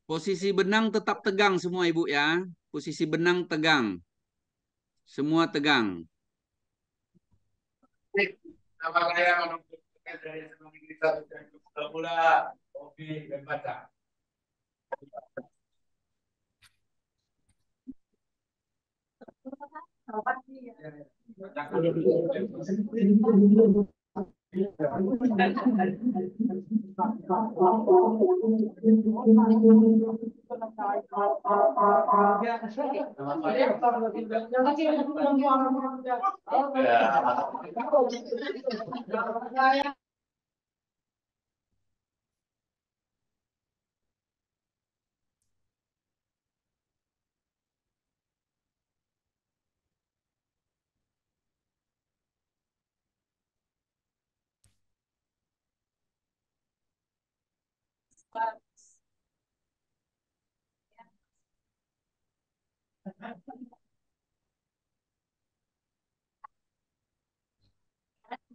Posisi benang tetap tegang semua Ibu ya. Posisi benang tegang. Semua tegang. Apakah yang menentukan dari sebagai kita bola, hobi, dan baca?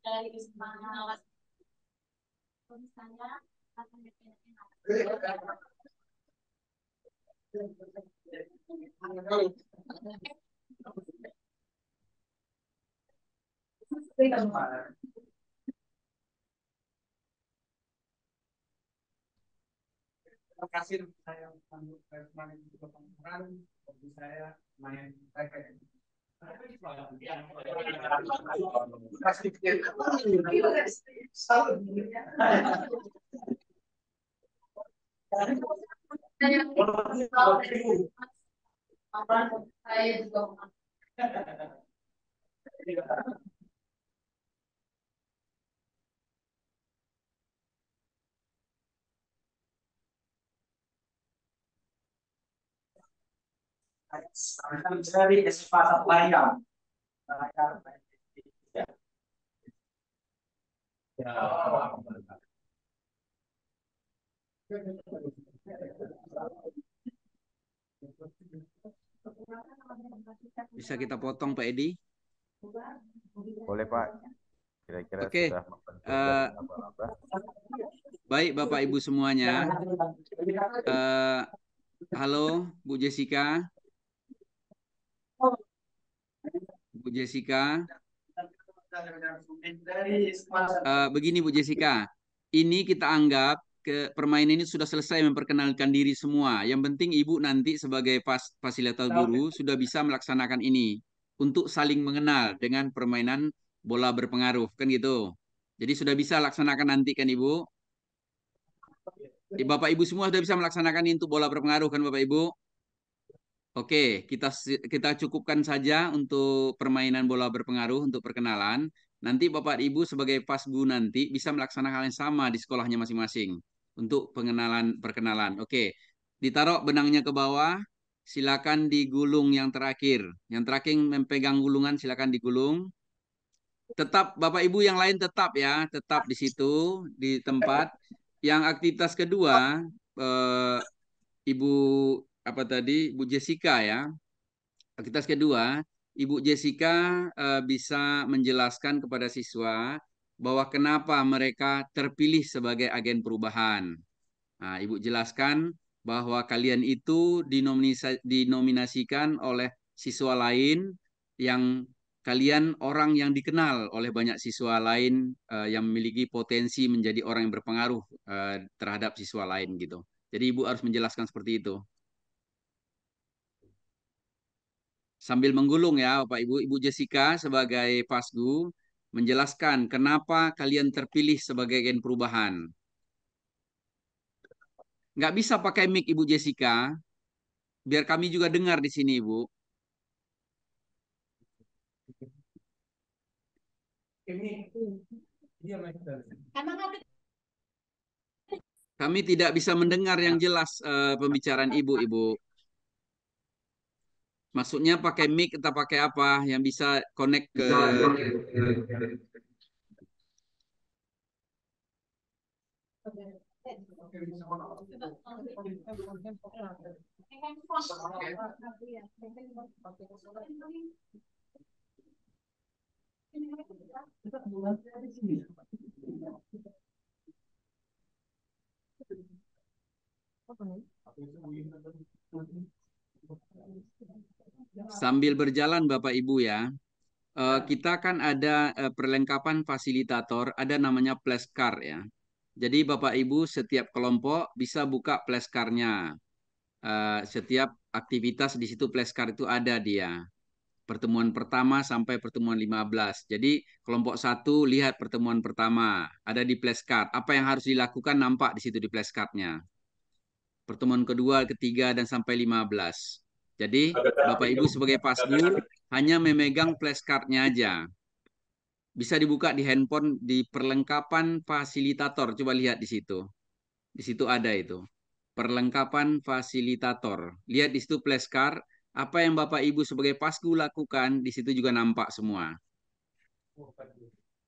Dari semangat misalnya akan Terima kasih saya untuk main bagi saya main raket. saya juga Dari kesempatan layang. Bisa kita potong Pak Edi? Boleh Pak. Kira-kira Oke. sudah membentuk laba-laba. Baik Bapak Ibu semuanya. Halo Bu Jessica. Bu Jessica. Begini Bu Jessica. Ini kita anggap permainan ini sudah selesai memperkenalkan diri semua. Yang penting Ibu nanti sebagai fasilitator guru sudah bisa melaksanakan ini untuk saling mengenal dengan permainan bola berpengaruh kan gitu. Jadi sudah bisa laksanakan nanti kan Ibu? Bapak Ibu semua sudah bisa melaksanakan ini untuk bola berpengaruh kan Bapak Ibu? Oke, kita cukupkan saja untuk permainan bola berpengaruh untuk perkenalan. Nanti Bapak Ibu sebagai pasgu nanti bisa melaksanakan hal yang sama di sekolahnya masing-masing untuk perkenalan. Oke, ditaruh benangnya ke bawah. Silakan digulung yang terakhir. Yang terakhir memegang gulungan silakan digulung. Tetap Bapak Ibu yang lain tetap ya, tetap di situ di tempat. Yang aktivitas kedua Ibu apa tadi Bu Jessica ya. Aktivitas kedua, Ibu Jessica bisa menjelaskan kepada siswa bahwa kenapa mereka terpilih sebagai agen perubahan. Nah, Ibu jelaskan bahwa kalian itu dinominasikan oleh siswa lain yang kalian orang yang dikenal oleh banyak siswa lain yang memiliki potensi menjadi orang yang berpengaruh terhadap siswa lain gitu. Jadi Ibu harus menjelaskan seperti itu. Sambil menggulung ya Bapak Ibu, Ibu Jessica sebagai pasgu menjelaskan kenapa kalian terpilih sebagai agen perubahan. Nggak bisa pakai mic Ibu Jessica, biar kami juga dengar di sini Ibu. Kami tidak bisa mendengar yang jelas pembicaraan Ibu, Ibu. Maksudnya pakai mic atau pakai apa yang bisa connect ke Sambil berjalan Bapak Ibu ya, kita kan ada perlengkapan fasilitator, ada namanya flashcard ya. Jadi Bapak Ibu setiap kelompok bisa buka flashcard-nya. Setiap aktivitas di situ flashcard itu ada dia. Pertemuan pertama sampai pertemuan 15. Jadi kelompok 1 lihat pertemuan pertama, ada di flashcard. Apa yang harus dilakukan nampak di situ di flashcard-nya. Pertemuan kedua, ketiga, dan sampai 15. Jadi Bapak Ibu sebagai pasgu hanya memegang flashcard-nya aja. Bisa dibuka di handphone di perlengkapan fasilitator. Coba lihat di situ. Di situ ada itu. Perlengkapan fasilitator. Lihat di situ flashcard. Apa yang Bapak Ibu sebagai pasgu lakukan, di situ juga nampak semua.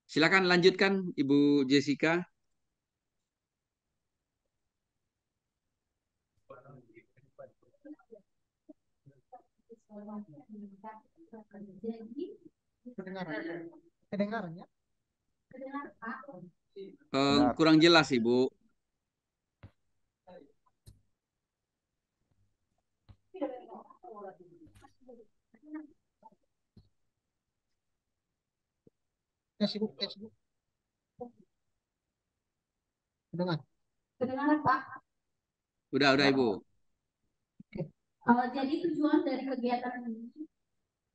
Silakan lanjutkan Ibu Jessica. Jadi, Kedengarannya? kedengar Pak? Kurang jelas Ibu. Tes ibu, tes ibu. Kedengar. Kedengaran Pak? Udah Ibu. Jadi tujuan dari kegiatan ini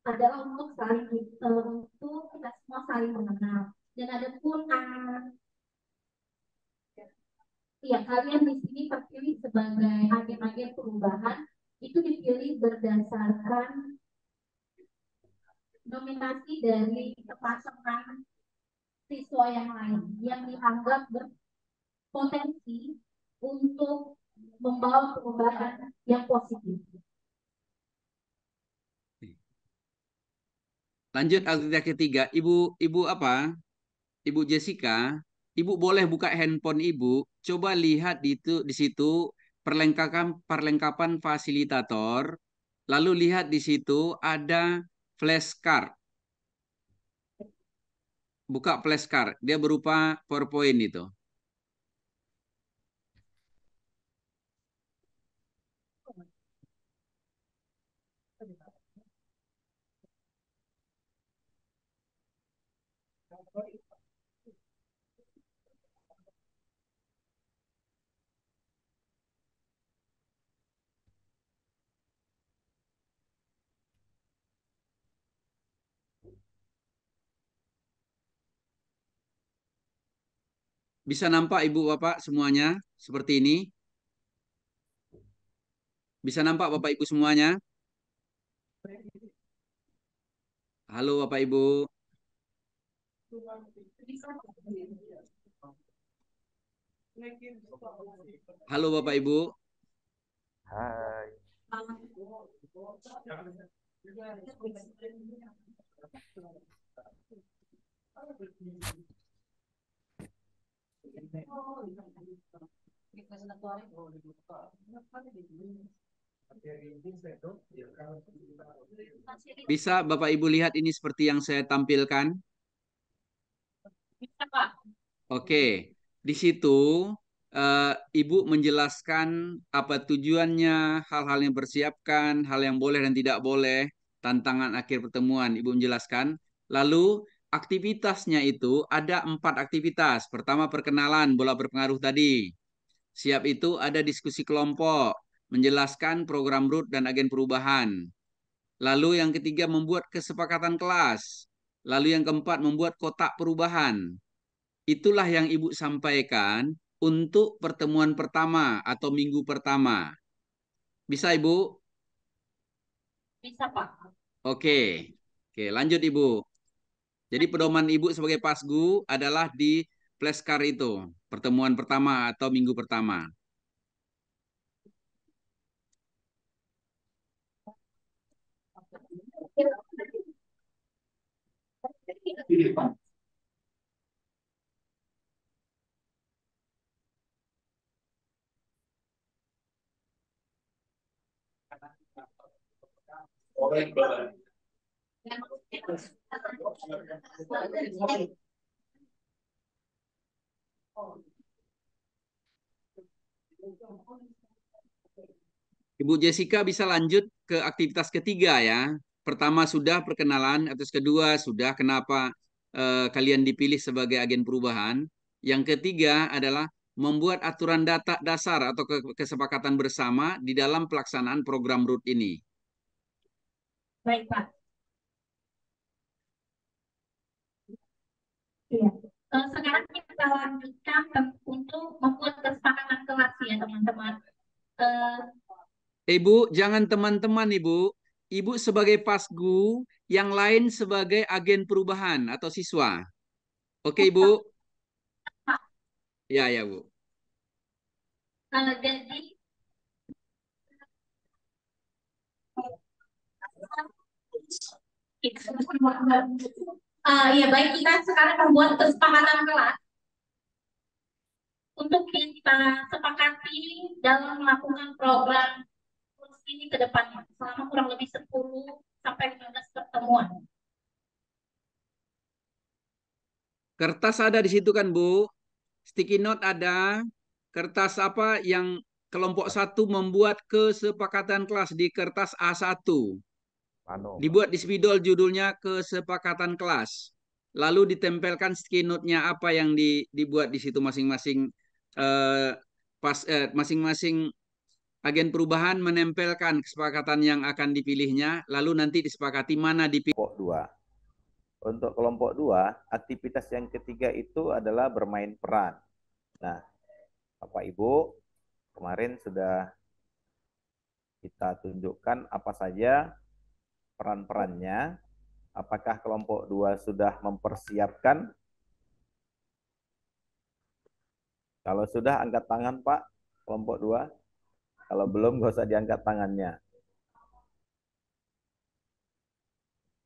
adalah untuk untuk kita semua saling mengenal. Dan ada pun ya kalian di sini terpilih sebagai agen-agen perubahan, itu dipilih berdasarkan nominasi dari pasangan siswa yang lain yang dianggap berpotensi untuk membawa perubahan yang positif. Lanjut aktivitas ketiga. Ibu apa? Ibu Jessica, Ibu boleh buka handphone Ibu, coba lihat di situ perlengkapan fasilitator, lalu lihat di situ ada flashcard. Buka flashcard, dia berupa PowerPoint itu. Bisa nampak Ibu Bapak semuanya seperti ini? Bisa nampak Bapak Ibu semuanya? Halo Bapak Ibu. Halo Bapak Ibu. Hai. Bisa Bapak Ibu lihat ini seperti yang saya tampilkan? Bisa Pak? Oke, di situ Ibu menjelaskan apa tujuannya, hal-hal yang persiapkan, hal yang boleh dan tidak boleh, tantangan akhir pertemuan. Ibu menjelaskan. Lalu aktivitasnya itu ada 4 aktivitas. Pertama perkenalan bola berpengaruh tadi. Siap itu ada diskusi kelompok, menjelaskan program RUT dan agen perubahan. Lalu yang ketiga membuat kesepakatan kelas. Lalu yang keempat membuat kotak perubahan. Itulah yang Ibu sampaikan untuk pertemuan pertama atau minggu pertama. Bisa Ibu? Bisa Pak? Oke. Oke, lanjut Ibu. Jadi pedoman Ibu sebagai pasgu adalah di flashcard itu, pertemuan pertama atau minggu pertama. Ibu Jessica bisa lanjut ke aktivitas ketiga ya. Pertama sudah perkenalan, atau kedua sudah kenapa kalian dipilih sebagai agen perubahan. Yang ketiga adalah membuat aturan data dasar atau kesepakatan bersama di dalam pelaksanaan program RUT ini. Baik, Pak. Iya. Sekarang kita lanjutkan untuk membuat kesepakatan kelas ya, teman-teman. Ibu, jangan teman-teman, Ibu. Ibu sebagai pasgu, yang lain sebagai agen perubahan atau siswa. Oke, Ibu? Ya, ya, Bu. Jadi ya baik, kita sekarang membuat kesepakatan kelas untuk kita sepakati dalam melakukan program kurs ini ke depannya selama kurang lebih 10 sampai 15 pertemuan. Kertas ada di situ kan, Bu? Sticky note ada. Kertas apa yang kelompok 1 membuat kesepakatan kelas di kertas A1. Dibuat di spidol judulnya kesepakatan kelas. Lalu ditempelkan sticky note-nya apa yang dibuat di situ masing-masing masing-masing agen perubahan menempelkan kesepakatan yang akan dipilihnya, lalu nanti disepakati mana dipilih. Kelompok 2. Untuk kelompok 2, aktivitas yang ketiga itu adalah bermain peran. Nah, Bapak Ibu, kemarin sudah kita tunjukkan apa saja peran-perannya. Apakah kelompok 2 sudah mempersiapkan? Kalau sudah, angkat tangan, Pak, kelompok 2. Kalau belum, nggak usah diangkat tangannya.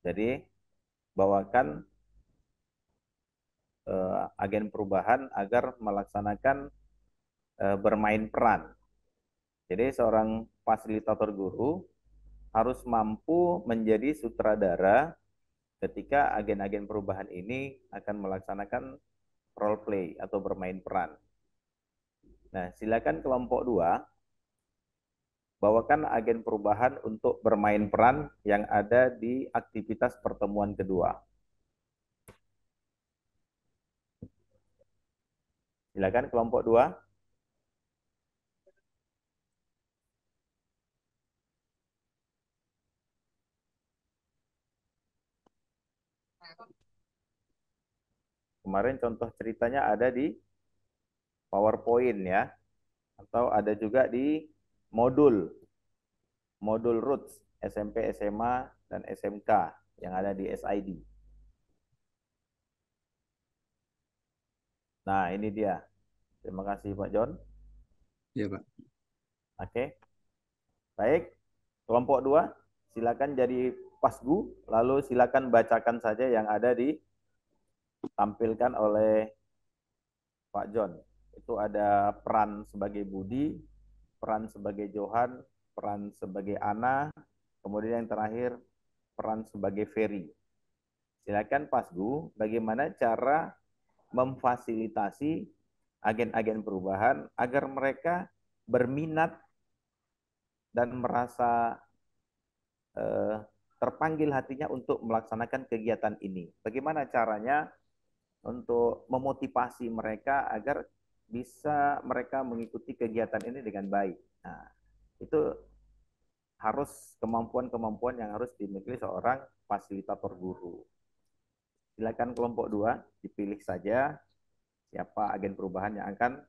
Jadi, bawakan agen perubahan agar melaksanakan bermain peran. Jadi, seorang fasilitator guru harus mampu menjadi sutradara ketika agen-agen perubahan ini akan melaksanakan role play atau bermain peran. Nah, silakan kelompok 2 bawakan agen perubahan untuk bermain peran yang ada di aktivitas pertemuan kedua. Silakan kelompok 2. Kemarin contoh ceritanya ada di PowerPoint ya, atau ada juga di modul Roots SMP, SMA, dan SMK yang ada di SID. Nah, ini dia. Terima kasih Pak John. Ya, Pak. Oke. Baik, kelompok 2, silakan jadi pasgu, lalu silakan bacakan saja yang ada ditampilkan oleh Pak John. Itu ada peran sebagai Budi, peran sebagai Johan, peran sebagai Ana, kemudian yang terakhir peran sebagai Ferry. Silakan pasgu, bagaimana cara memfasilitasi agen-agen perubahan agar mereka berminat dan merasa terpanggil hatinya untuk melaksanakan kegiatan ini. Bagaimana caranya untuk memotivasi mereka agar bisa mereka mengikuti kegiatan ini dengan baik. Nah, itu harus kemampuan-kemampuan yang harus dimiliki seorang fasilitator guru. Silakan kelompok 2 dipilih saja siapa agen perubahan yang akan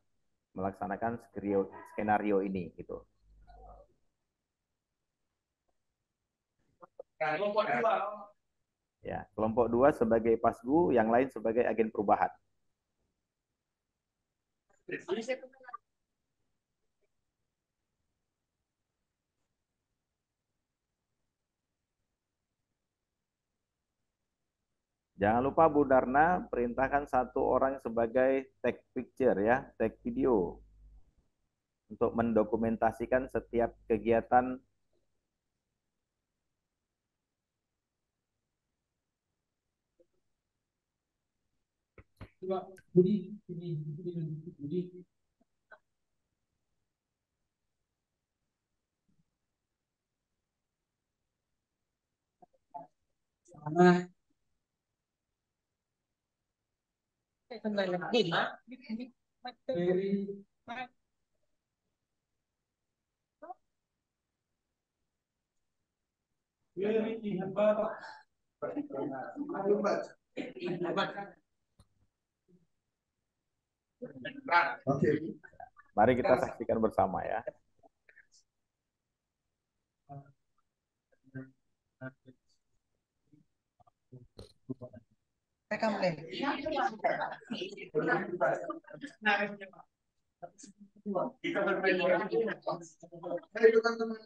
melaksanakan skenario ini gitu. Ya, kelompok 2 sebagai pasgu, yang lain sebagai agen perubahan. Jangan lupa Bu Darna perintahkan satu orang sebagai take picture ya, take video untuk mendokumentasikan setiap kegiatan Coba Budi, Budi. Sana. Very. Oke. Mari kita saksikan bersama ya. Rekam deh. Kita bermain bola. Ayo teman-teman.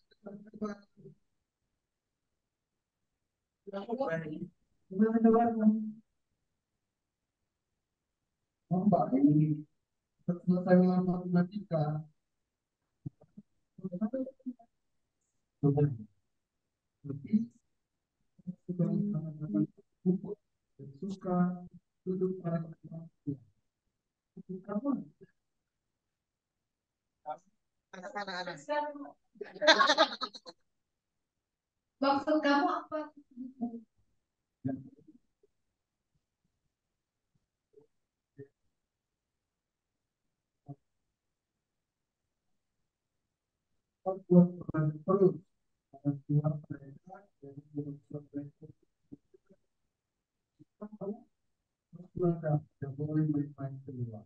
Mbak ini selesai dengan matematika. Lebih suka duduk pada Anak-anak. Maksud kamu apa? terus keluar mereka dari mereka tidak boleh main keluar.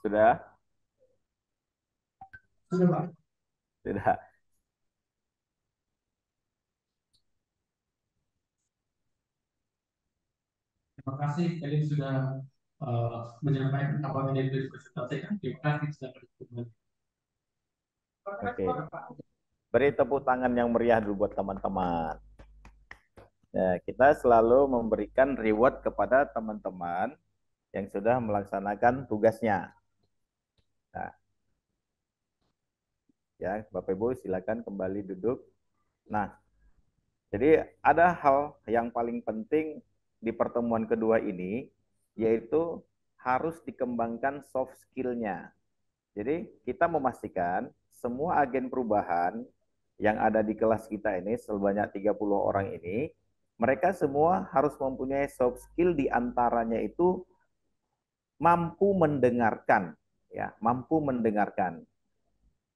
Sudah? Sudah, Pak. Sudah. Terima kasih kalian sudah menyampaikan apa yang menjadi presentasikan. Terima kasih sudah berkunjung. Oke. Beri tepuk tangan yang meriah dulu buat teman-teman. Ya, kita selalu memberikan reward kepada teman-teman yang sudah melaksanakan tugasnya. Nah, ya, Bapak Ibu silakan kembali duduk. Nah, jadi ada hal yang paling penting di pertemuan kedua ini, yaitu harus dikembangkan soft skill-nya. Jadi kita memastikan semua agen perubahan yang ada di kelas kita ini, sebanyak 30 orang ini, mereka semua harus mempunyai soft skill, di antaranya itu mampu mendengarkan, ya, mampu mendengarkan.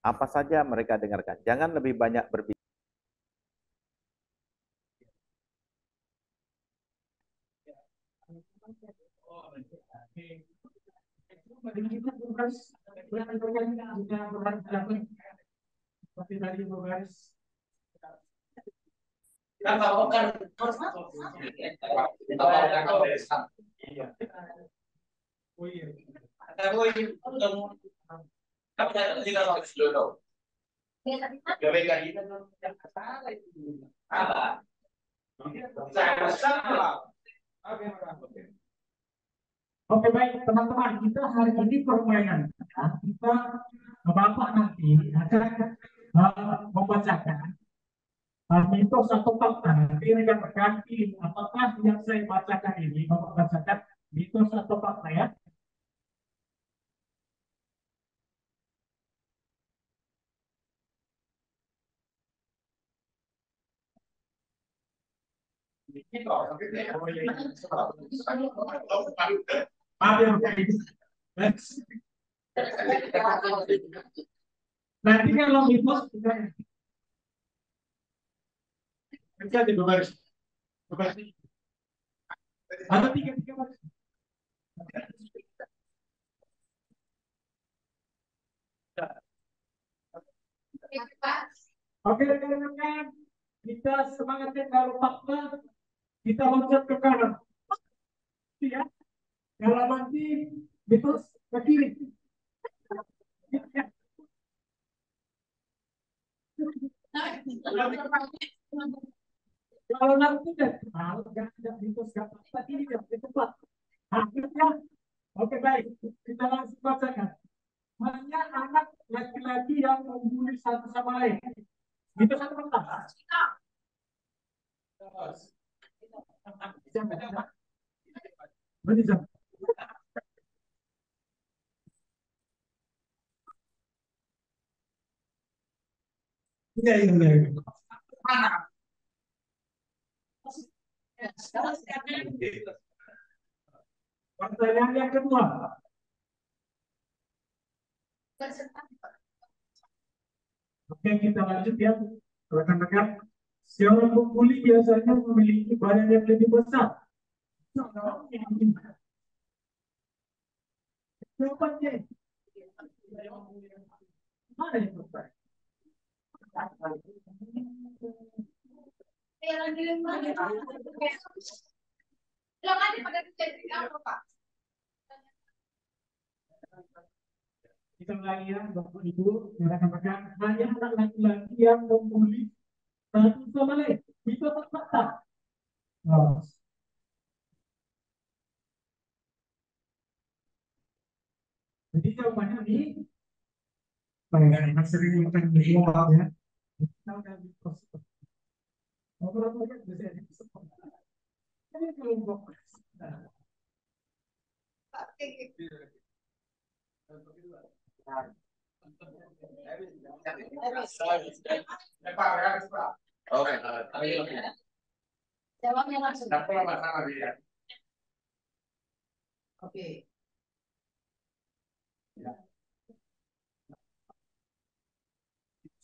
Apa saja mereka dengarkan. Jangan lebih banyak berbicara. Oke, baik teman-teman, kita hari ini permainan kita Bapak nanti akan membacakan mitos atau fakta. Nanti rekan-rekan pilih apakah yang saya bacakan ini Bapak bacakan mitos atau fakta ya. Maaf ya, nanti kalau mitos kita ada dua baris. Ada tiga baris. Oke rekan-rekan, kita semangatnya kalau fakta kita loncat ke kanan. Ya. Kalau nanti terus ke kiri. Ya. Kalau nanti kalau nggak ada mitos nggak apa ini nggak di tempat. Akhirnya, oke baik, kita langsung bacakan. Hanya anak laki-laki yang membuli satu sama lain. Itu satu kata. Bisa. Iya, iya, iya. Pertanyaan yang kedua. Oke, kita lanjut ya. Rekan-rekan, seorang pembuli biasanya memiliki badan yang lebih besar. Jawabannya mana yang besar? Kita lagi ya, Bapak Ibu, rekan-rekan, hanya anak laki-laki yang membuli satu sama lain. Itu fakta. Oh. Jadi jawabannya ini, enak sering makan di luar ya. Kita udah di proses. Orang-orang kan bisa di proses. Ini kelompok. Jawabnya langsung. Oke.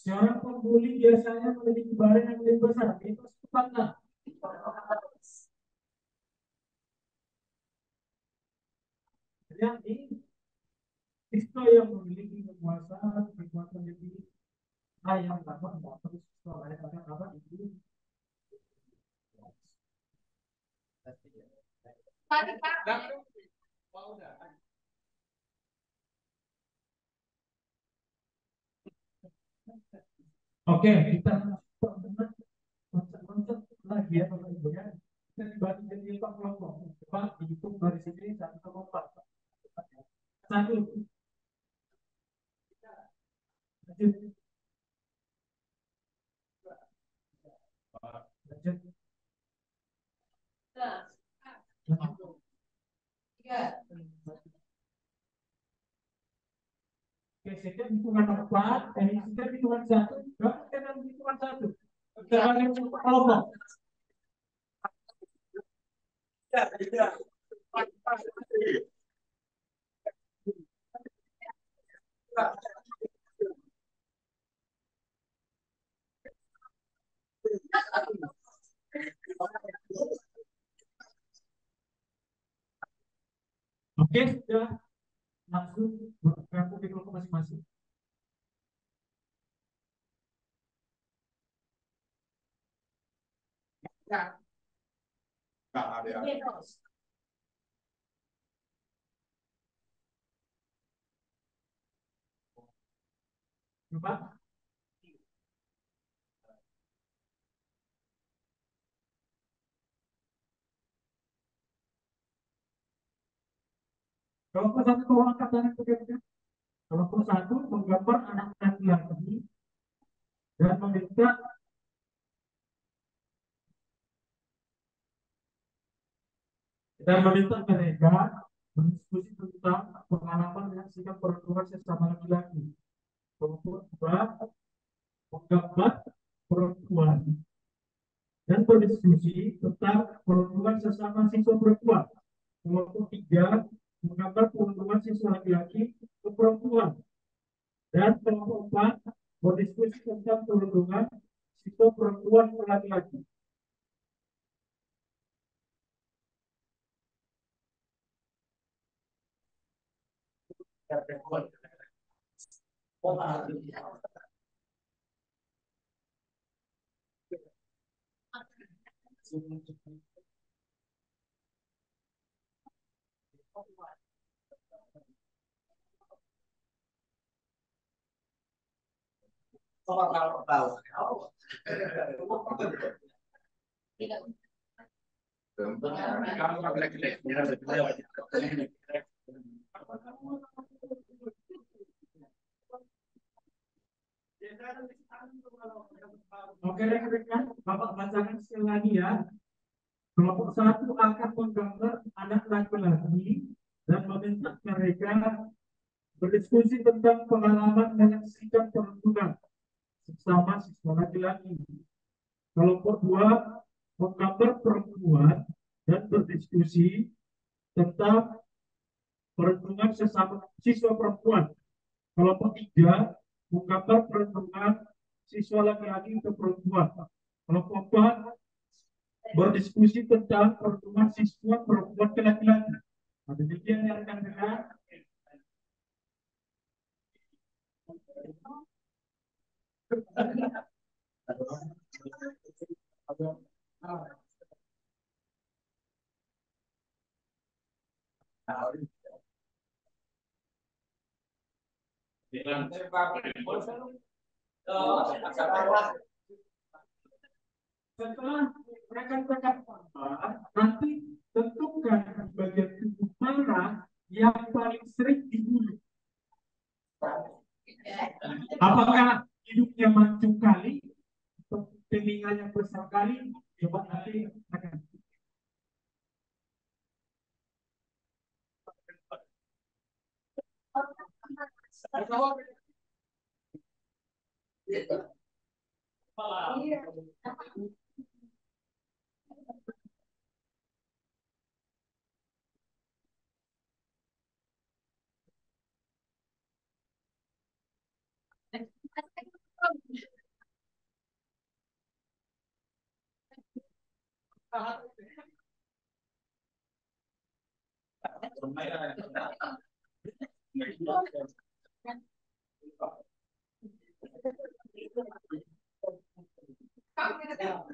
Seorang pembuli biasanya memiliki badan yang lebih besar. Itu sepatutnya. Jadi, itu yang memiliki kekuasaan lebih yang dapat terus oleh apa itu. Oke, kita konsep lagi ya Bapak Ibu ya. Kita dibagi jadi 4 kelompok. Coba dihitung dari sini 1,4. Satu. Lanjut. Oke, sekian hitungan 4, sekian hitungan 1, sekian hitungan 1. Kita bagi kelompok. Oke, sudah langsung bergabung di kelompok masing-masing. Coba. Kelompok 1 tolong angkat tangan ke. Kelompok 1 menggambar anak laki-laki dan meminta mereka berdiskusi tentang pengalaman dan sikap perempuan sesama laki-laki. Kelompok 2 menggambar perempuan dan berdiskusi tentang perempuan sesama siswa perempuan. Kelompok 3 menggambar perempuan siswa laki-laki ke perempuan. Dan kelompok 4 berdiskusi tentang perlindungan siswa perempuan ke laki-laki. Oke, rekan-rekan, Bapak bacakan sekali lagi ya. Kelompok satu akan menggambar anak laki-laki dan meminta mereka berdiskusi tentang pengalaman menyaksikan perempuan sesama siswa laki-laki. Kelompok dua menggambar perempuan dan berdiskusi tentang perempuan sesama siswa perempuan. Kelompok tiga menggambar perempuan siswa laki-laki ke perempuan. Kelompok empat berdiskusi tentang pertemuan siswa perempuan ke laki-laki. Nah, demikian ya rekan-rekan. Setelah rekan-rekan nanti tentukan bagian tubuh mana yang paling sering dibully. Apakah hidupnya mancung kali atau telinganya besar kali? Coba nanti akan.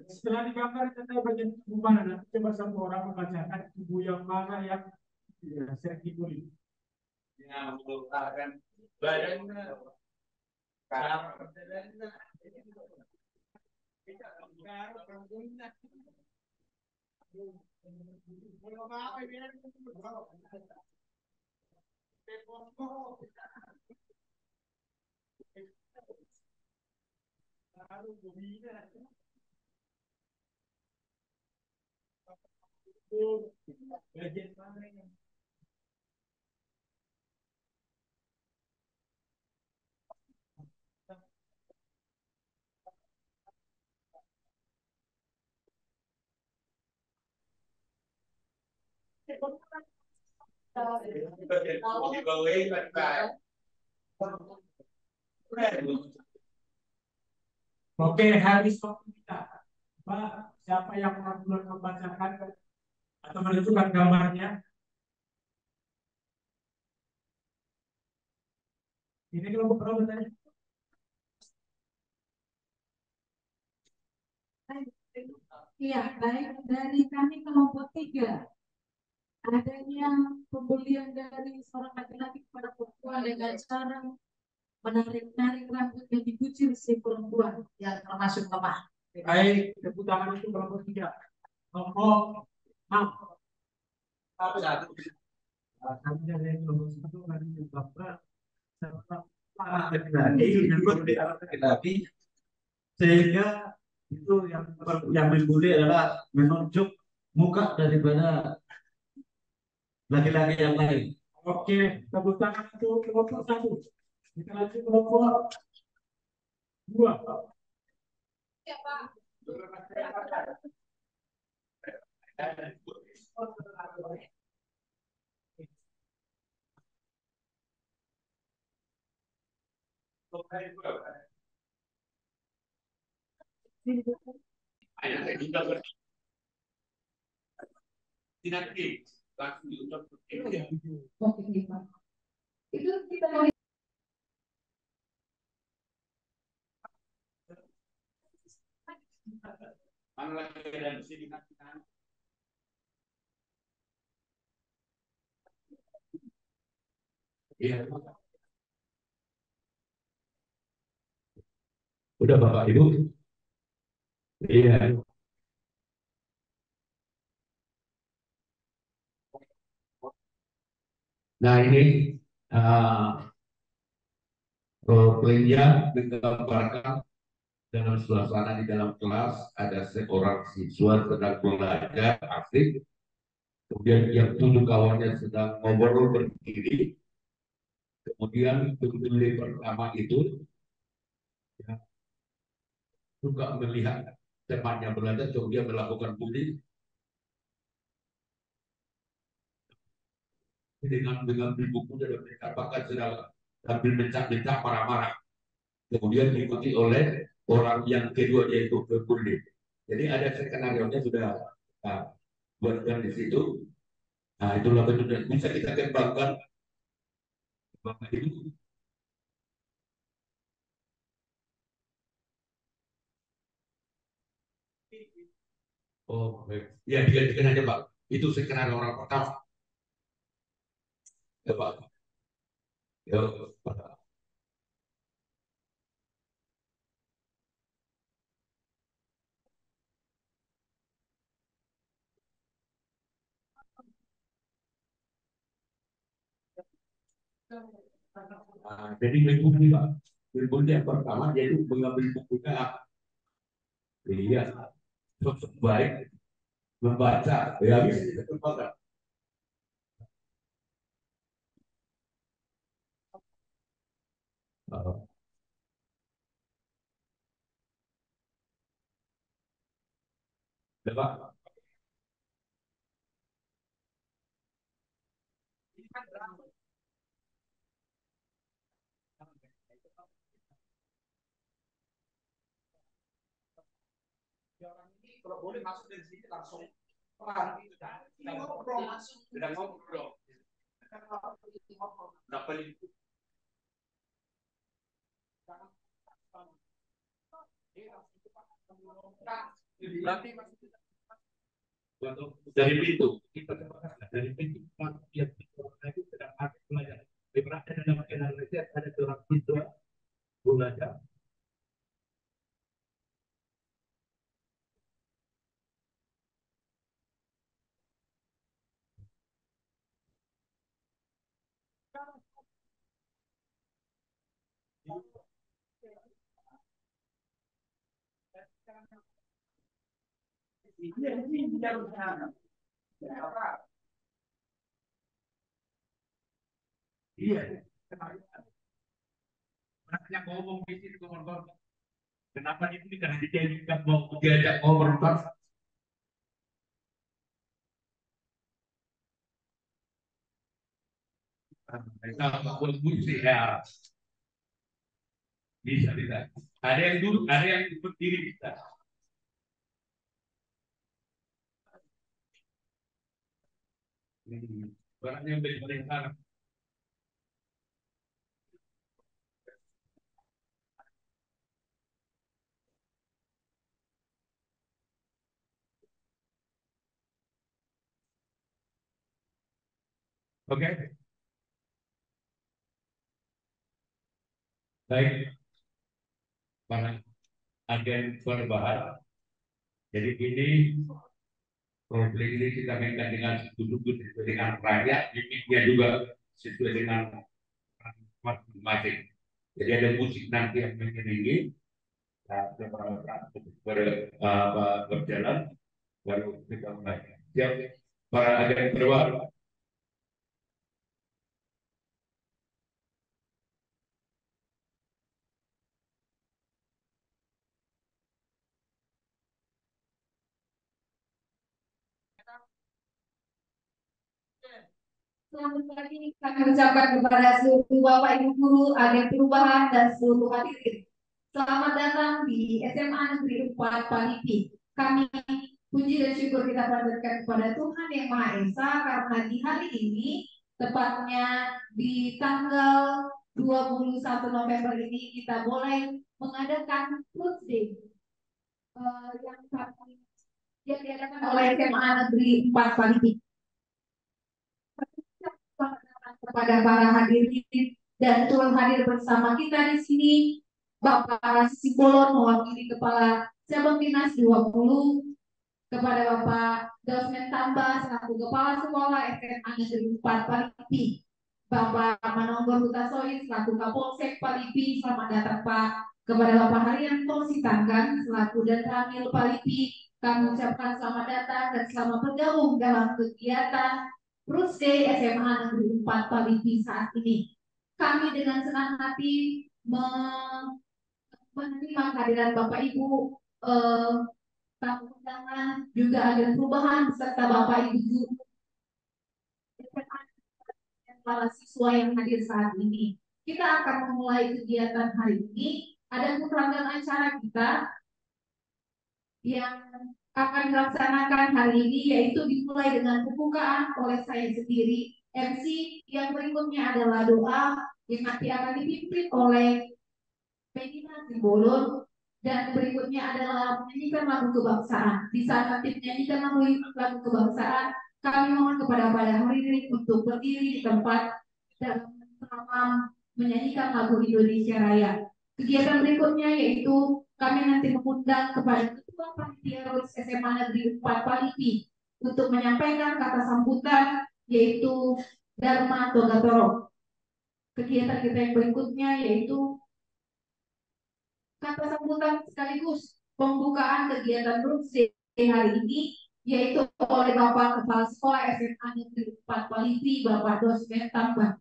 Setelah digambar tentang bagian tubuh mana, coba satu orang membacakan tubuh yang mana yang sering dibully. Yang menggunakan badannya. Bagian mana yang Oke, habis waktu kita. Pak, siapa yang mau membacakan atau menunjukkan gambarnya? Ini kelompok berapa tadi? Iya, baik dari kami kelompok tiga. Adanya pembulian dari seorang laki-laki kepada perempuan dengan cara menarik-narik rambut yang dikucil si perempuan yang termasuk lemah. Baik, tepuk tangan untuk kelompok tiga. Kelompok 6. Kami dari kelompok satu kami mencoba serta para laki-laki yang laki-laki sehingga itu yang membuli adalah menunjuk muka daripada laki-laki yang lain. Oke, tepuk tangan untuk kelompok satu. Kita lanjut kelompok 2. Ya, Pak. Oke, Pak. Itu kita mau Iya. Udah Bapak Ibu. Iya. Nah ini pelajar menggambarkan dalam suasana di dalam kelas ada seorang siswa sedang belajar asik, kemudian yang tujuh kawannya sedang ngobrol berdiri, kemudian pembeli pertama itu ya, suka melihat temannya belajar, kemudian melakukan bully dengan buku dan bahkan sedang sambil mencak-mencak marah-marah. Kemudian diikuti oleh orang yang kedua yaitu pembuli. Jadi ada skenario nya sudah nah, buatkan di situ. Nah itulah bentuknya bisa kita kembangkan Bapak Ibu. Oh, baik. Ya digantikan aja Pak. Itu skenario orang pertama. Ya Pak. Ya, Pak. Nah, jadi mengikuti Pak. Mengikuti yang pertama yaitu mengambil bukunya. Iya, baik membaca. Ya bisa kita kembangkan. Ya, Pak. Orang ini kalau boleh masuk dari sini langsung pelan gitu kan. Kita ngobrol langsung. Tidak ngobrol. Tidak paling berarti dari pintu kita dari pintu yang itu sedang ada pelajar. Berarti dalam kenal riset ada seorang siswa belajar. Iya. Banyak ngomong di sini ngomong. Kenapa ini karena dijadikan mau diajak ngobrol pas kita musik ya bisa tidak. Ada yang duduk, ada yang berdiri bisa. Barangnya yang paling sana. Oke, baik. Para agen perubahan. Jadi ini problem ini kita mainkan dengan duduk sesuai dengan rakyat, limitnya juga sesuai dengan masing-masing. Jadi ada musik nanti yang mengiringi, berjalan, baru kita mulai. Siap, para agen perubahan. Selamat pagi kami ucapkan kepada seluruh Bapak Ibu guru, agen perubahan dan seluruh hadirin. Selamat datang di SMA Negeri 4 Palipi. Kami puji dan syukur kita panjatkan kepada Tuhan Yang Maha Esa karena di hari ini, tepatnya di tanggal 21 November ini kita boleh mengadakan Fruit Day yang diadakan oleh SMA Negeri 4 Palipi. Kepada kepada para hadirin dan turut hadir bersama kita di sini Bapak Rasi Simbolon mewakili Kepala Cabang Dinas 20, kepada Bapak Dosmen Tambah selaku Kepala Sekolah SMA Negeri 4 Palipi, Bapak Manonggor Hutasoin selaku Kapolsek Palipi, selamat datang Pak. Kepada Bapak Haryanto Sitanggang selaku Danramil Palipi, kami ucapkan selamat datang dan selamat bergabung dalam kegiatan Roots Day SMA Negeri 4 Palipi saat ini. Kami dengan senang hati menerima kehadiran Bapak Ibu tamu undangan, juga agen perubahan beserta Bapak Ibu guru dan para siswa yang hadir saat ini. Kita akan memulai kegiatan hari ini. Ada rangkaian acara kita yang akan dilaksanakan hari ini, yaitu dimulai dengan pembukaan oleh saya sendiri MC. Yang berikutnya adalah doa yang nanti akan dipimpin oleh Medina Simbolon, dan berikutnya adalah menyanyikan lagu kebangsaan. Di saat nanti menyanyikan lagu kebangsaan, kami mohon kepada hadirin untuk berdiri di tempat dan selama menyanyikan lagu Indonesia Raya. Kegiatan berikutnya yaitu kami nanti mengundang kepada Ketua Panitia Roots SMA Negeri 4 Palipi untuk menyampaikan kata sambutan, yaitu Dharma Togatoro. Kegiatan kita yang berikutnya yaitu kata sambutan sekaligus pembukaan kegiatan Roots Day hari ini, yaitu oleh Bapak Kepala Sekolah SMA Negeri 4 Palipi, Bapak Dosmen Tambah.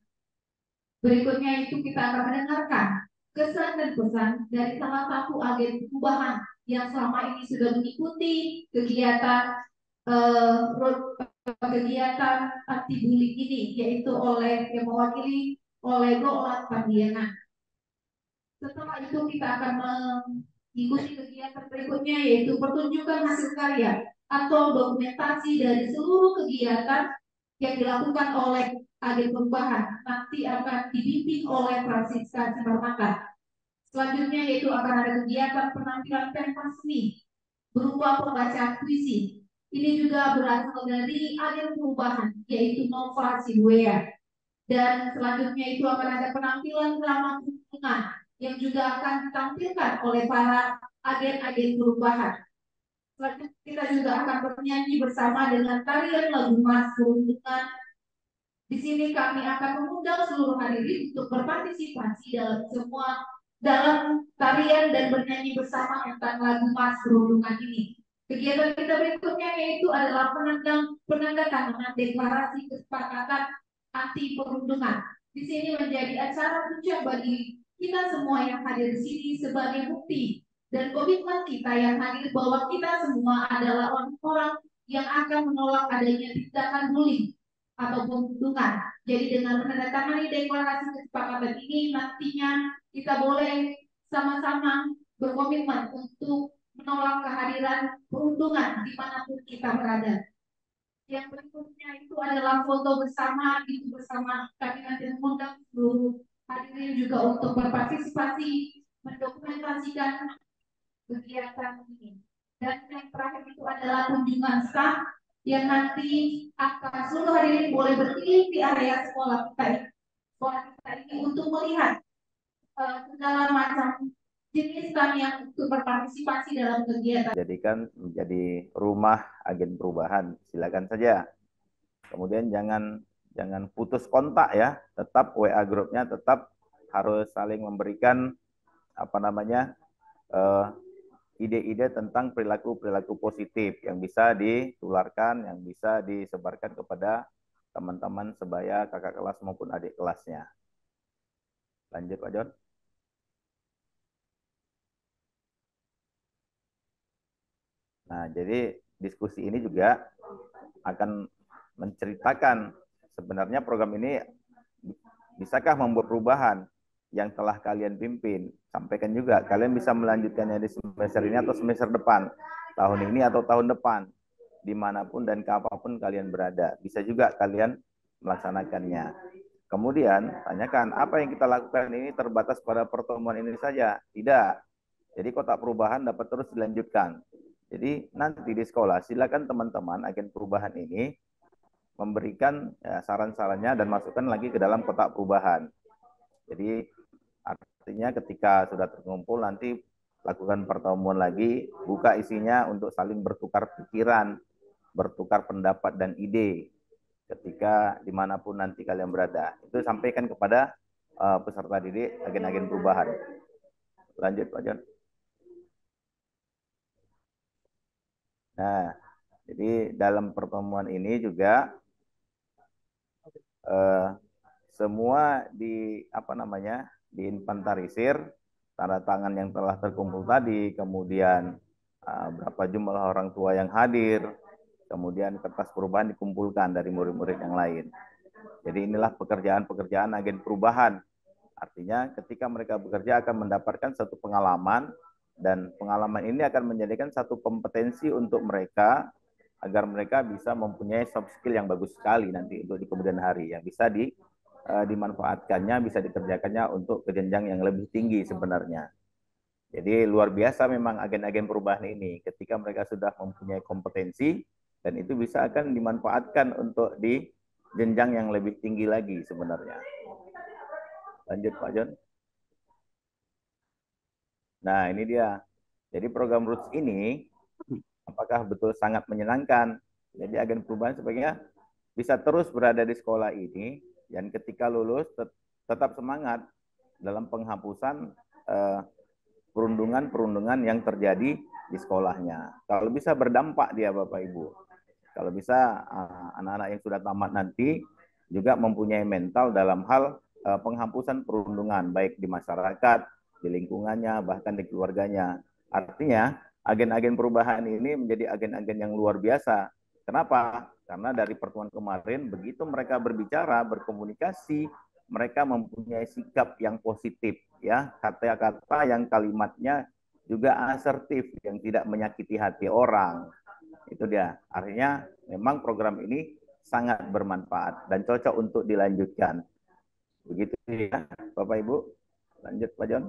Berikutnya itu kita akan mendengarkan kesan dan pesan dari salah satu agen perubahan yang selama ini sudah mengikuti kegiatan anti bullying ini, yaitu yang mewakili oleh Golat Pandiangan. Setelah itu kita akan mengikuti kegiatan berikutnya, yaitu pertunjukan hasil karya atau dokumentasi dari seluruh kegiatan yang dilakukan oleh agen perubahan. Nanti akan dibimbing oleh Francisca Simarmata. Selanjutnya yaitu akan ada kegiatan penampilan pentas seni berupa pembacaan puisi. Ini juga berasal dari agen perubahan, yaitu Nova Sibuea. Dan selanjutnya itu akan ada penampilan drama hubungan yang juga akan ditampilkan oleh para agen-agen perubahan. Selanjutnya kita juga akan bernyanyi bersama dengan tarian lagu Mas Perundungan. Di sini kami akan mengundang seluruh hadirin untuk berpartisipasi dalam tarian dan bernyanyi bersama tentang lagu Mas Perundungan ini. Kegiatan kita berikutnya yaitu adalah penandatanganan deklarasi kesepakatan anti perundungan. Di sini menjadi acara puncak bagi kita semua yang hadir di sini sebagai bukti dan komitmen kita yang hadir bahwa kita semua adalah orang-orang yang akan menolak adanya tindakan bullying atau perundungan. Jadi dengan menandatangani deklarasi kesepakatan ini, nantinya kita boleh sama-sama berkomitmen untuk menolak kehadiran perundungan dimanapun kita berada. Yang berikutnya itu adalah foto bersama, itu bersama kami nanti mengundang seluruh hadirin juga untuk berpartisipasi mendokumentasikan kegiatan ini. Dan yang terakhir itu adalah kunjungan staff yang nanti akan seluruh hadirin boleh berkeliling di area sekolah kita ini untuk melihat segala macam jenis kami yang untuk berpartisipasi dalam kegiatan. Jadikan menjadi rumah agen perubahan, silakan saja. Kemudian jangan putus kontak ya, tetap WA grupnya tetap harus saling memberikan ide-ide tentang perilaku-perilaku positif yang bisa ditularkan, yang bisa disebarkan kepada teman-teman sebaya kakak kelas maupun adik kelasnya. Lanjut Pak John. Nah, jadi diskusi ini juga akan menceritakan sebenarnya program ini bisakah membuat perubahan yang telah kalian pimpin. Sampaikan juga, kalian bisa melanjutkannya di semester ini atau semester depan, tahun ini atau tahun depan, dimanapun dan kapanpun kalian berada. Bisa juga kalian melaksanakannya. Kemudian, tanyakan, apa yang kita lakukan ini terbatas pada pertemuan ini saja? Tidak. Jadi kotak perubahan dapat terus dilanjutkan. Jadi nanti di sekolah, silakan teman-teman agen perubahan ini memberikan saran-sarannya dan masukkan lagi ke dalam kotak perubahan. Jadi artinya ketika sudah terkumpul nanti lakukan pertemuan lagi, buka isinya untuk saling bertukar pikiran, bertukar pendapat dan ide ketika dimanapun nanti kalian berada. Itu sampaikan kepada peserta didik, agen-agen perubahan. Lanjut Pak John. Nah, jadi dalam pertemuan ini juga semua diinventarisir tanda tangan yang telah terkumpul tadi, kemudian berapa jumlah orang tua yang hadir, kemudian kertas perubahan dikumpulkan dari murid-murid yang lain. Jadi inilah pekerjaan-pekerjaan agen perubahan. Artinya ketika mereka bekerja akan mendapatkan satu pengalaman, dan pengalaman ini akan menjadikan satu kompetensi untuk mereka agar mereka bisa mempunyai soft skill yang bagus sekali nanti untuk di kemudian hari, yang bisa dimanfaatkannya, bisa dikerjakannya untuk ke jenjang yang lebih tinggi sebenarnya. Jadi luar biasa memang agen-agen perubahan ini ketika mereka sudah mempunyai kompetensi, dan itu bisa akan dimanfaatkan untuk di jenjang yang lebih tinggi lagi sebenarnya. Lanjut Pak John. Nah ini dia. Jadi program Roots ini apakah betul sangat menyenangkan? Jadi agen perubahan sebaiknya bisa terus berada di sekolah ini, dan ketika lulus tetap semangat dalam penghapusan perundungan-perundungan yang terjadi di sekolahnya. Kalau bisa berdampak dia Bapak Ibu. Kalau bisa anak-anak yang sudah tamat nanti juga mempunyai mental dalam hal penghapusan perundungan, baik di masyarakat, di lingkungannya, bahkan di keluarganya. Artinya, agen-agen perubahan ini menjadi agen-agen yang luar biasa. Kenapa? Karena dari pertemuan kemarin, begitu mereka berbicara, berkomunikasi, mereka mempunyai sikap yang positif, ya, kata-kata yang kalimatnya juga asertif, yang tidak menyakiti hati orang. Itu dia. Artinya, memang program ini sangat bermanfaat dan cocok untuk dilanjutkan. Begitu ya, Bapak Ibu. Lanjut, Pak John.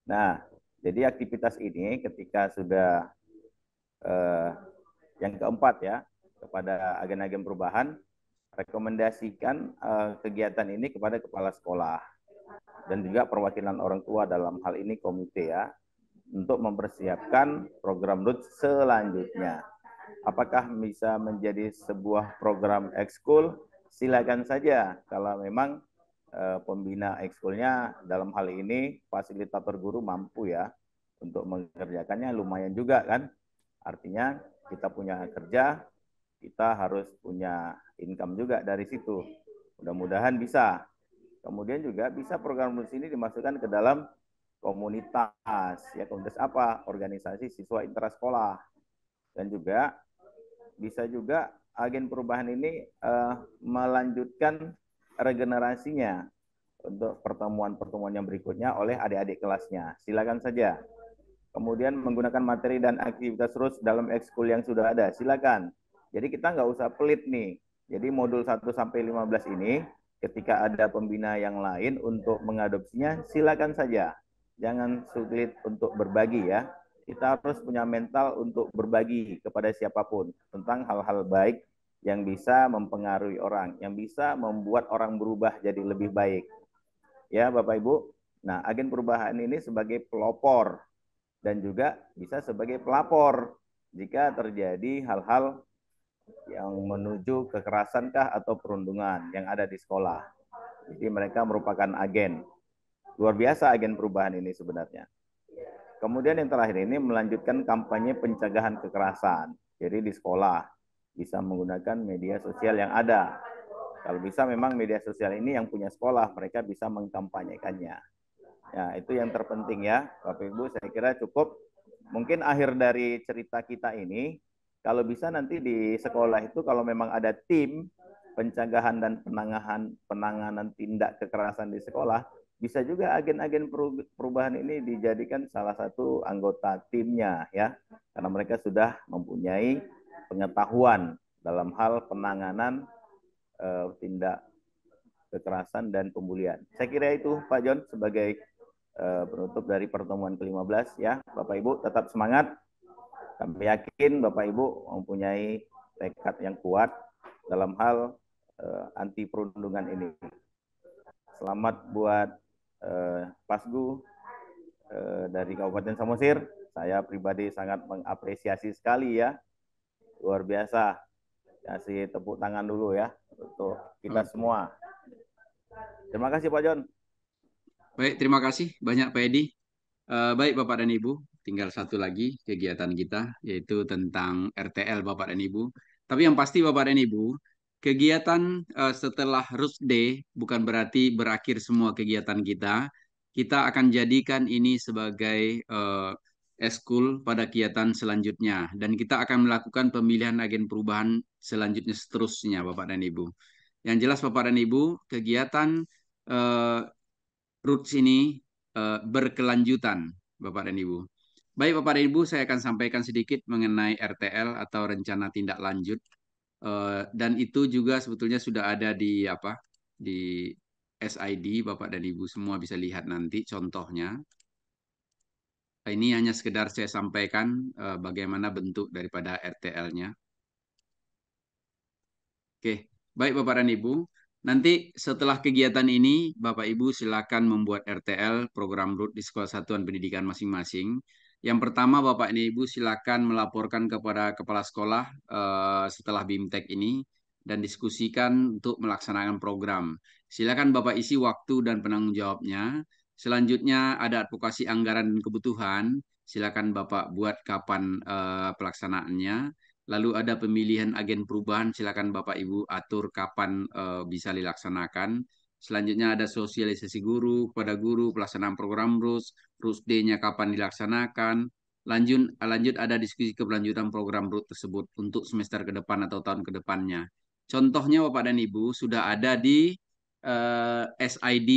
Nah, jadi aktivitas ini ketika sudah yang keempat ya, kepada agen-agen perubahan, rekomendasikan kegiatan ini kepada kepala sekolah dan juga perwakilan orang tua, dalam hal ini komite ya, untuk mempersiapkan program Roots selanjutnya. Apakah bisa menjadi sebuah program ekskul? Silakan saja kalau memang pembina ekskulnya dalam hal ini fasilitator guru mampu ya untuk mengerjakannya, lumayan juga kan. Artinya kita punya kerja, kita harus punya income juga dari situ. Mudah-mudahan bisa. Kemudian juga bisa program Roots ini dimasukkan ke dalam komunitas. Ya, komunitas apa? Organisasi siswa intrasekolah. Dan juga bisa juga agen perubahan ini melanjutkan regenerasinya untuk pertemuan-pertemuan yang berikutnya oleh adik-adik kelasnya. Silakan saja. Kemudian menggunakan materi dan aktivitas Roots dalam ekskul yang sudah ada. Silakan. Jadi kita nggak usah pelit nih. Jadi modul 1 sampai 15 ini ketika ada pembina yang lain untuk mengadopsinya, silakan saja. Jangan sulit untuk berbagi ya. Kita harus punya mental untuk berbagi kepada siapapun tentang hal-hal baik yang bisa mempengaruhi orang, yang bisa membuat orang berubah jadi lebih baik. Ya Bapak Ibu. Nah, agen perubahan ini sebagai pelopor dan juga bisa sebagai pelapor jika terjadi hal-hal yang menuju kekerasankah atau perundungan yang ada di sekolah. Jadi mereka merupakan agen. Luar biasa agen perubahan ini sebenarnya. Kemudian yang terakhir ini melanjutkan kampanye pencegahan kekerasan. Jadi di sekolah bisa menggunakan media sosial yang ada. Kalau bisa memang media sosial ini yang punya sekolah, mereka bisa mengkampanyekannya. Ya, itu yang terpenting ya, Bapak Ibu, saya kira cukup. Mungkin akhir dari cerita kita ini, kalau bisa nanti di sekolah itu kalau memang ada tim pencegahan dan penanganan tindak kekerasan di sekolah, bisa juga agen-agen perubahan ini dijadikan salah satu anggota timnya ya, karena mereka sudah mempunyai pengetahuan dalam hal penanganan tindak kekerasan dan pembulian. Saya kira itu Pak John sebagai penutup dari pertemuan ke-15 ya. Bapak Ibu tetap semangat. Kami yakin Bapak Ibu mempunyai tekad yang kuat dalam hal anti perundungan ini. Selamat buat Pasgu dari Kabupaten Samosir. Saya pribadi sangat mengapresiasi sekali ya, luar biasa. Kasih tepuk tangan dulu ya untuk kita semua. Terima kasih Pak John. Baik, terima kasih banyak Pak Edi. Baik Bapak dan Ibu, tinggal satu lagi kegiatan kita, yaitu tentang RTL Bapak dan Ibu. Tapi yang pasti Bapak dan Ibu, kegiatan setelah Roots Day bukan berarti berakhir semua kegiatan kita. Kita akan jadikan ini sebagai eskul pada kegiatan selanjutnya. Dan kita akan melakukan pemilihan agen perubahan selanjutnya seterusnya Bapak dan Ibu. Yang jelas Bapak dan Ibu, kegiatan eh, Roots ini berkelanjutan, Bapak dan Ibu. Baik, Bapak dan Ibu, saya akan sampaikan sedikit mengenai RTL atau rencana tindak lanjut. Dan itu juga sebetulnya sudah ada di apa? Di SID, Bapak dan Ibu semua bisa lihat nanti contohnya. Ini hanya sekedar saya sampaikan bagaimana bentuk daripada RTL-nya. Oke, baik Bapak dan Ibu. Nanti setelah kegiatan ini, Bapak Ibu silakan membuat RTL, program RUT di sekolah satuan pendidikan masing-masing. Yang pertama, Bapak dan Ibu silakan melaporkan kepada kepala sekolah setelah BIMTEK ini dan diskusikan untuk melaksanakan program. Silakan Bapak isi waktu dan penanggung jawabnya. Selanjutnya ada advokasi anggaran dan kebutuhan. Silakan Bapak buat kapan pelaksanaannya. Lalu ada pemilihan agen perubahan, silakan Bapak Ibu atur kapan bisa dilaksanakan. Selanjutnya ada sosialisasi guru kepada guru, pelaksanaan program RUS D-nya kapan dilaksanakan. Lanjut ada diskusi keberlanjutan program RUT tersebut untuk semester ke depan atau tahun ke depannya. Contohnya Bapak dan Ibu sudah ada di SID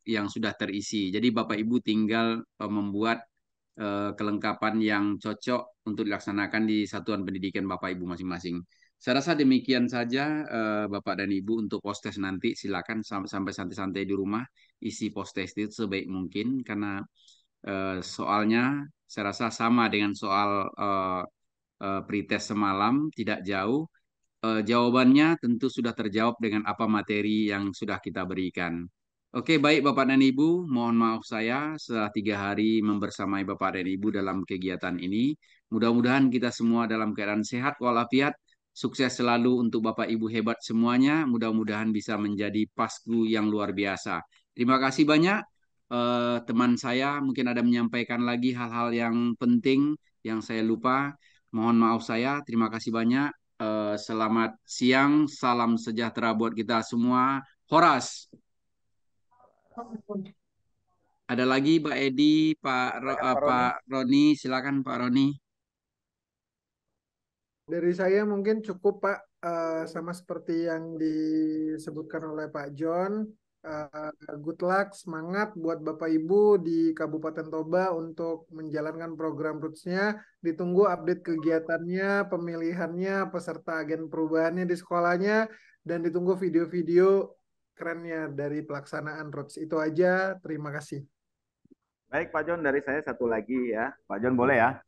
yang sudah terisi. Jadi Bapak Ibu tinggal membuat kelengkapan yang cocok untuk dilaksanakan di satuan pendidikan Bapak Ibu masing-masing. Saya rasa demikian saja Bapak dan Ibu untuk post-test nanti. Silakan sampai santai-santai di rumah isi post-test itu sebaik mungkin karena soalnya saya rasa sama dengan soal pretest semalam, tidak jauh. Jawabannya tentu sudah terjawab dengan apa materi yang sudah kita berikan. Oke, baik Bapak dan Ibu, mohon maaf saya setelah 3 hari membersamai Bapak dan Ibu dalam kegiatan ini. Mudah-mudahan kita semua dalam keadaan sehat walafiat, sukses selalu untuk Bapak Ibu hebat semuanya. Mudah-mudahan bisa menjadi pasgu yang luar biasa. Terima kasih banyak. Teman saya mungkin ada menyampaikan lagi hal-hal yang penting yang saya lupa. Mohon maaf saya, terima kasih banyak. Selamat siang, salam sejahtera buat kita semua. Horas. Ada lagi Pak Edi, Pak Roni, silakan Pak Roni. Dari saya mungkin cukup Pak, sama seperti yang disebutkan oleh Pak John. Good luck, semangat buat Bapak Ibu di Kabupaten Toba untuk menjalankan program Roots-nya. Ditunggu update kegiatannya, pemilihannya, peserta agen perubahannya di sekolahnya, dan ditunggu video-video kerennya dari pelaksanaan Roots. Itu aja, terima kasih. Baik Pak John, dari saya satu lagi ya. Pak John boleh ya?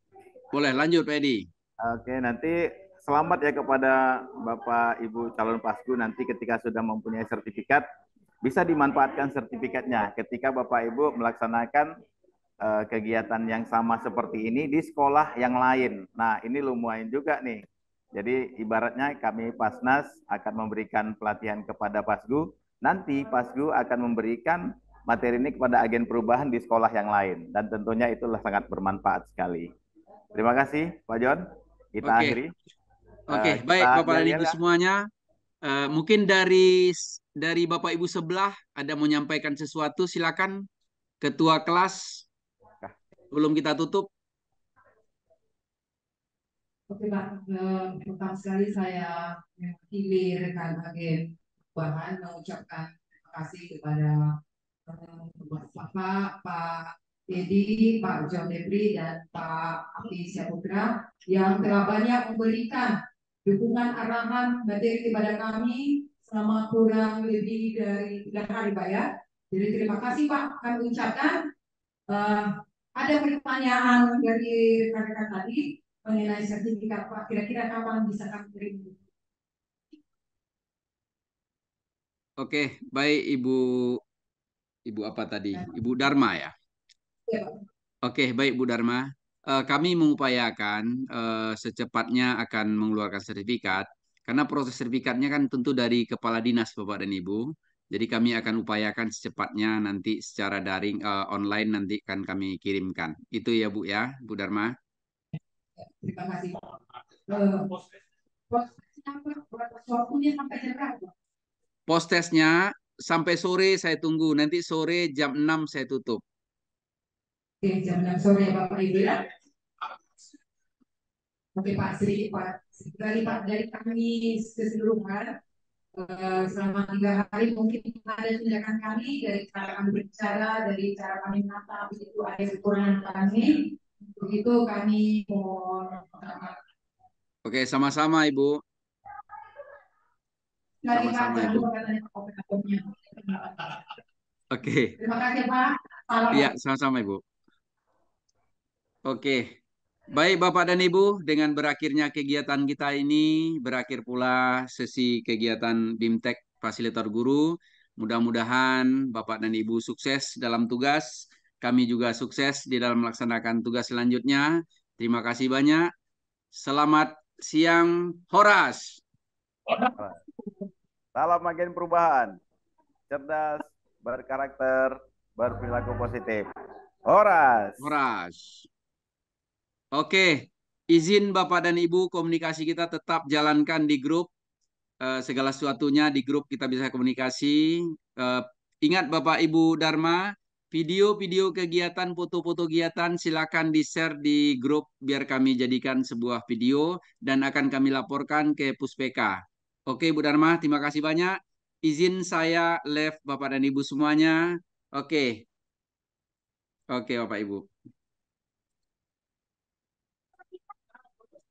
Boleh, lanjut Pak Edi. Oke, nanti selamat ya kepada Bapak Ibu calon pasgu nanti ketika sudah mempunyai sertifikat, bisa dimanfaatkan sertifikatnya ketika Bapak Ibu melaksanakan kegiatan yang sama seperti ini di sekolah yang lain. Nah, ini lumayan juga nih. Jadi ibaratnya kami Pasnas akan memberikan pelatihan kepada pasgu, nanti pasgu akan memberikan materi ini kepada agen perubahan di sekolah yang lain. Dan tentunya itulah sangat bermanfaat sekali. Terima kasih Pak John. Kita akhiri. Oke, baik Bapak dan Ibu semuanya. Mungkin dari Bapak Ibu sebelah ada mau menyampaikan sesuatu, silakan Ketua kelas sebelum kita tutup. Oke Pak, pertama sekali saya mewakili rekan agen perubahan mengucapkan terima kasih kepada Bapak, Pak Edi, Pak John Debri, dan Pak Api Syaputra yang telah banyak memberikan dukungan arahan materi kepada kami selama kurang lebih dari 3 hari Pak ya. Jadi terima kasih Pak, kami ucapkan. Ada pertanyaan dari rekan-rekan tadi. mengenai sertifikat Pak? Kira-kira kapan bisa kami kirim? Oke, baik Ibu apa tadi? Ibu Dharma ya. Ya, Pak. Oke, baik Bu Dharma. Kami mengupayakan secepatnya akan mengeluarkan sertifikat karena proses sertifikatnya kan tentu dari kepala dinas Bapak dan Ibu. Jadi kami akan upayakan secepatnya nanti secara daring online nanti akan kami kirimkan. Itu ya Bu ya, Bu Dharma. Terima kasih. Prosesnya apa? Waktunya sampai jam berapa? Post testnya sampai sore saya tunggu. Nanti sore jam 6 saya tutup. Oke, jam 6 sore Bapak Ibu ya. Oke Pak, sedikit Pak. Dari kami keseluruhan, selama 3 hari mungkin ada tindakan kami dari cara kami berbicara, dari cara kami menata, begitu ada kekurangan kami. Begitu kami mohon maaf. Oke, sama-sama Ibu. Lagi Pak, Sama-sama jangan Ibu. lupa katanya Pak operatornya. Oke. Terima kasih Pak. Salam. Iya, sama-sama Ibu. Oke. Baik Bapak dan Ibu, dengan berakhirnya kegiatan kita ini, berakhir pula sesi kegiatan BIMTEK Fasilitator Guru. Mudah-mudahan Bapak dan Ibu sukses dalam tugas. Kami juga sukses di dalam melaksanakan tugas selanjutnya. Terima kasih banyak. Selamat siang, Horas. Salam agen perubahan. Cerdas, berkarakter, berperilaku positif. Horas. Horas. Oke, izin Bapak dan Ibu komunikasi kita tetap jalankan di grup. Segala sesuatunya di grup kita bisa komunikasi. Ingat Bapak Ibu Dharma, video-video kegiatan, foto-foto kegiatan silakan di-share di grup biar kami jadikan sebuah video dan akan kami laporkan ke Puspeka. Oke Bu Dharma, terima kasih banyak. Izin saya live Bapak dan Ibu semuanya. Oke. Oke Bapak Ibu.